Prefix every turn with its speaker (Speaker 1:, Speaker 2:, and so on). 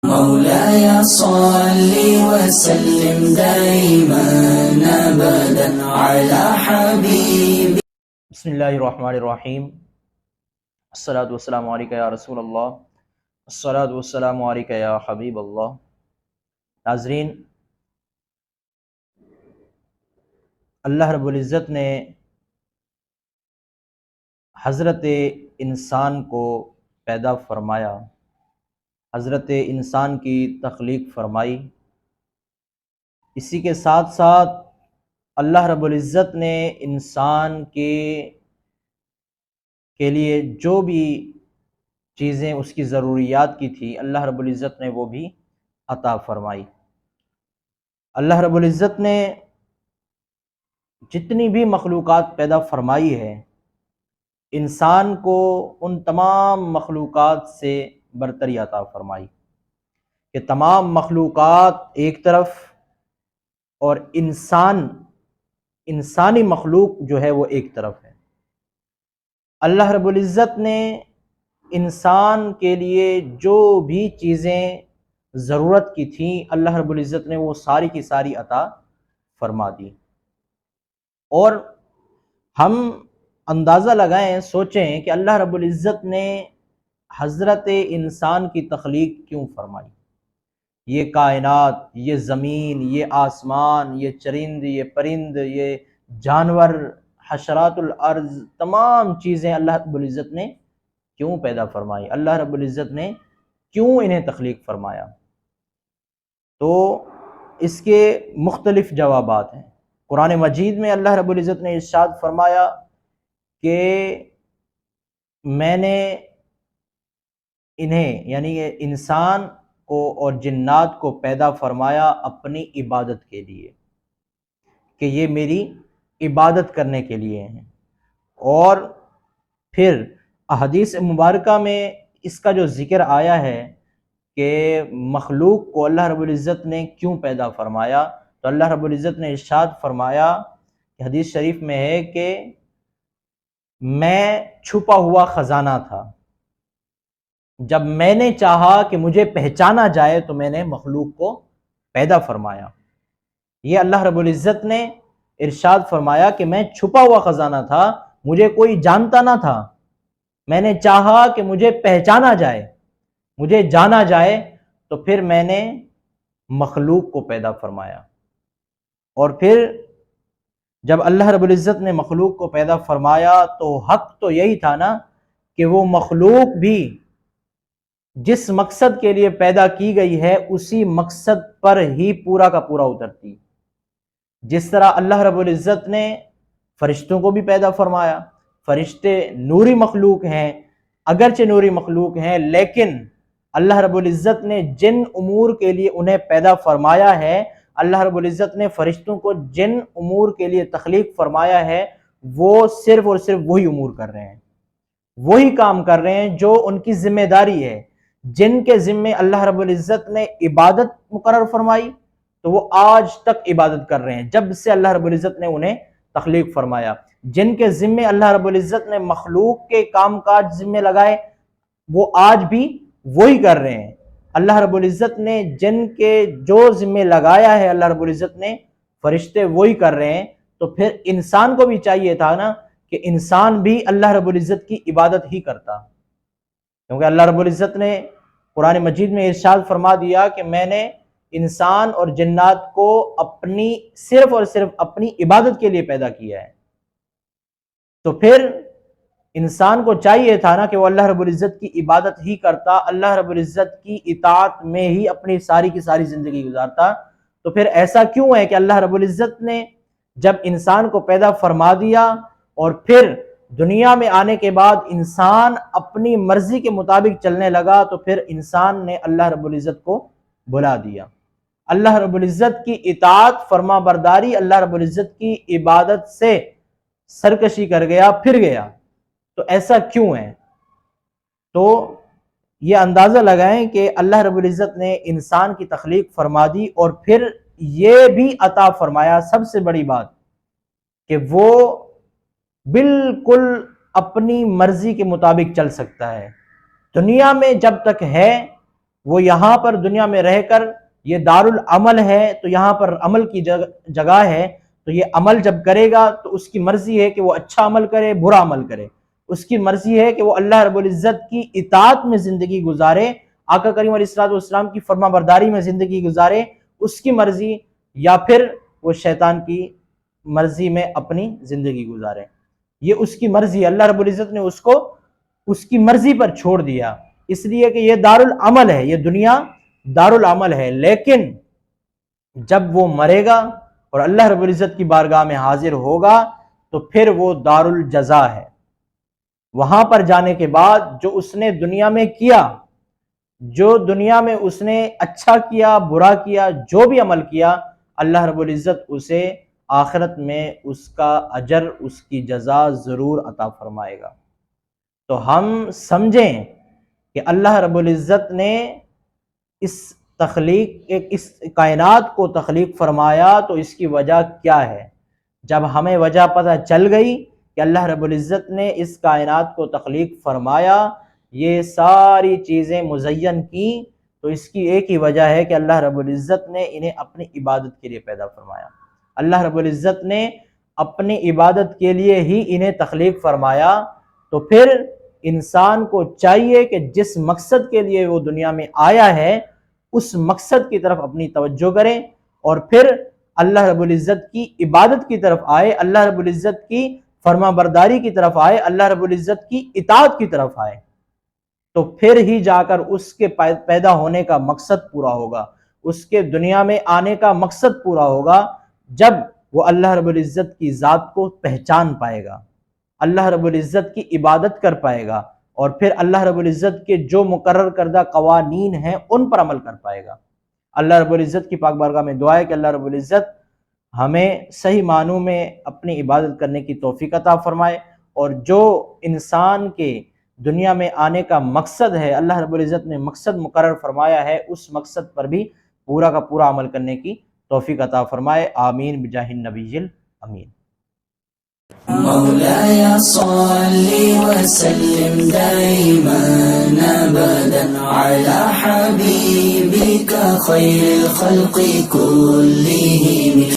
Speaker 1: مولاي صل وسلم دائما ابدا على حبيبي.
Speaker 2: بسم اللہ الرحمن الرحیم. الصلاۃ والسلام علیکہ یا رسول اللہ، الصلاۃ والسلام علیکہ یا حبیب اللہ. ناظرین، اللہ رب العزت نے حضرت انسان کو پیدا فرمایا، حضرت انسان کی تخلیق فرمائی. اسی کے ساتھ ساتھ اللہ رب العزت نے انسان کے لیے جو بھی چیزیں اس کی ضروریات کی تھی، اللہ رب العزت نے وہ بھی عطا فرمائی. اللہ رب العزت نے جتنی بھی مخلوقات پیدا فرمائی ہے، انسان کو ان تمام مخلوقات سے برتری عطا فرمائی کہ تمام مخلوقات ایک طرف اور انسانی مخلوق جو ہے وہ ایک طرف ہے. اللہ رب العزت نے انسان کے لیے جو بھی چیزیں ضرورت کی تھیں، اللہ رب العزت نے وہ ساری کی ساری عطا فرما دی. اور ہم اندازہ لگائیں، سوچیں کہ اللہ رب العزت نے حضرت انسان کی تخلیق کیوں فرمائی. یہ کائنات، یہ زمین، یہ آسمان، یہ چرند، یہ پرند، یہ جانور، حشرات الارض، تمام چیزیں اللہ رب العزت نے کیوں پیدا فرمائی، اللہ رب العزت نے کیوں انہیں تخلیق فرمایا؟ تو اس کے مختلف جوابات ہیں. قرآن مجید میں اللہ رب العزت نے ارشاد فرمایا کہ میں نے انہیں، یعنی کہ انسان کو اور جنات کو پیدا فرمایا اپنی عبادت کے لیے، کہ یہ میری عبادت کرنے کے لیے ہیں. اور پھر احادیث مبارکہ میں اس کا جو ذکر آیا ہے کہ مخلوق کو اللہ رب العزت نے کیوں پیدا فرمایا، تو اللہ رب العزت نے ارشاد فرمایا کہ حدیث شریف میں ہے کہ میں چھپا ہوا خزانہ تھا، جب میں نے چاہا کہ مجھے پہچانا جائے تو میں نے مخلوق کو پیدا فرمایا. یہ اللہ رب العزت نے ارشاد فرمایا کہ میں چھپا ہوا خزانہ تھا، مجھے کوئی جانتا نہ تھا، میں نے چاہا کہ مجھے پہچانا جائے، مجھے جانا جائے، تو پھر میں نے مخلوق کو پیدا فرمایا. اور پھر جب اللہ رب العزت نے مخلوق کو پیدا فرمایا تو حق تو یہی تھا نا کہ وہ مخلوق بھی جس مقصد کے لیے پیدا کی گئی ہے اسی مقصد پر ہی پورا کا پورا اترتی. جس طرح اللہ رب العزت نے فرشتوں کو بھی پیدا فرمایا. فرشتے نوری مخلوق ہیں، اگرچہ نوری مخلوق ہیں، لیکن اللہ رب العزت نے جن امور کے لیے انہیں پیدا فرمایا ہے، اللہ رب العزت نے فرشتوں کو جن امور کے لیے تخلیق فرمایا ہے، وہ صرف اور صرف وہی امور کر رہے ہیں، وہی کام کر رہے ہیں جو ان کی ذمہ داری ہے. جن کے ذمے اللہ رب العزت نے عبادت مقرر فرمائی تو وہ آج تک عبادت کر رہے ہیں جب سے اللہ رب العزت نے انہیں تخلیق فرمایا. جن کے ذمے اللہ رب العزت نے مخلوق کے کام کاج ذمے لگائے وہ آج بھی وہی کر رہے ہیں. اللہ رب العزت نے جن کے جو ذمے لگایا ہے اللہ رب العزت نے، فرشتے وہی کر رہے ہیں. تو پھر انسان کو بھی چاہیے تھا نا کہ انسان بھی اللہ رب العزت کی عبادت ہی کرتا، کیونکہ اللہ رب العزت نے قرآن مجید میں ارشاد فرما دیا کہ میں نے انسان اور جنات کو اپنی صرف اور صرف اپنی عبادت کے لیے پیدا کیا ہے. تو پھر انسان کو چاہیے تھا نا کہ وہ اللہ رب العزت کی عبادت ہی کرتا، اللہ رب العزت کی اطاعت میں ہی اپنی ساری کی ساری زندگی گزارتا. تو پھر ایسا کیوں ہے کہ اللہ رب العزت نے جب انسان کو پیدا فرما دیا اور پھر دنیا میں آنے کے بعد انسان اپنی مرضی کے مطابق چلنے لگا تو پھر انسان نے اللہ رب العزت کو بلا دیا. اللہ رب العزت کی اطاعت، فرما برداری، اللہ رب العزت کی عبادت سے سرکشی کر گیا، پھر گیا. تو ایسا کیوں ہے؟ تو یہ اندازہ لگائیں کہ اللہ رب العزت نے انسان کی تخلیق فرما دی اور پھر یہ بھی عطا فرمایا، سب سے بڑی بات، کہ وہ بالکل اپنی مرضی کے مطابق چل سکتا ہے. دنیا میں جب تک ہے وہ یہاں پر دنیا میں رہ کر، یہ دارالعمل ہے تو یہاں پر عمل کی جگہ ہے، تو یہ عمل جب کرے گا تو اس کی مرضی ہے کہ وہ اچھا عمل کرے برا عمل کرے، اس کی مرضی ہے کہ وہ اللہ رب العزت کی اطاعت میں زندگی گزارے، آقا کریم علیہ السلام کی فرما برداری میں زندگی گزارے، اس کی مرضی، یا پھر وہ شیطان کی مرضی میں اپنی زندگی گزارے۔ یہ اس کی مرضی، اللہ رب العزت نے اس کو اس کی مرضی پر چھوڑ دیا، اس لیے کہ یہ دارالعمل ہے، یہ دنیا دارالعمل ہے۔ لیکن جب وہ مرے گا اور اللہ رب العزت کی بارگاہ میں حاضر ہوگا تو پھر وہ دارالجزا ہے۔ وہاں پر جانے کے بعد جو اس نے دنیا میں کیا، جو دنیا میں اس نے اچھا کیا برا کیا، جو بھی عمل کیا، اللہ رب العزت اسے آخرت میں اس کا اجر، اس کی جزا ضرور عطا فرمائے گا۔ تو ہم سمجھیں کہ اللہ رب العزت نے اس کائنات کو تخلیق فرمایا تو اس کی وجہ کیا ہے۔ جب ہمیں وجہ پتہ چل گئی کہ اللہ رب العزت نے اس کائنات کو تخلیق فرمایا، یہ ساری چیزیں مزین کی، تو اس کی ایک ہی وجہ ہے کہ اللہ رب العزت نے انہیں اپنی عبادت کے لیے پیدا فرمایا۔ اللہ رب العزت نے اپنی عبادت کے لیے ہی انہیں تخلیق فرمایا، تو پھر انسان کو چاہیے کہ جس مقصد کے لیے وہ دنیا میں آیا ہے اس مقصد کی طرف اپنی توجہ کریں، اور پھر اللہ رب العزت کی عبادت کی طرف آئے، اللہ رب العزت کی فرما برداری کی طرف آئے، اللہ رب العزت کی اطاعت کی طرف آئے، تو پھر ہی جا کر اس کے پیدا ہونے کا مقصد پورا ہوگا، اس کے دنیا میں آنے کا مقصد پورا ہوگا، جب وہ اللہ رب العزت کی ذات کو پہچان پائے گا، اللہ رب العزت کی عبادت کر پائے گا، اور پھر اللہ رب العزت کے جو مقرر کردہ قوانین ہیں ان پر عمل کر پائے گا۔ اللہ رب العزت کی پاک بارگاہ میں دعا ہے کہ اللہ رب العزت ہمیں صحیح معنوں میں اپنی عبادت کرنے کی توفیق عطا فرمائے، اور جو انسان کے دنیا میں آنے کا مقصد ہے، اللہ رب العزت نے مقصد مقرر فرمایا ہے، اس مقصد پر بھی پورا کا پورا عمل کرنے کی توفیق عطا فرمائے۔ آمین بجاہ النبی الامین۔
Speaker 1: مولاي صل وسلم دائما أبدا على حبيبك خير الخلق كلهم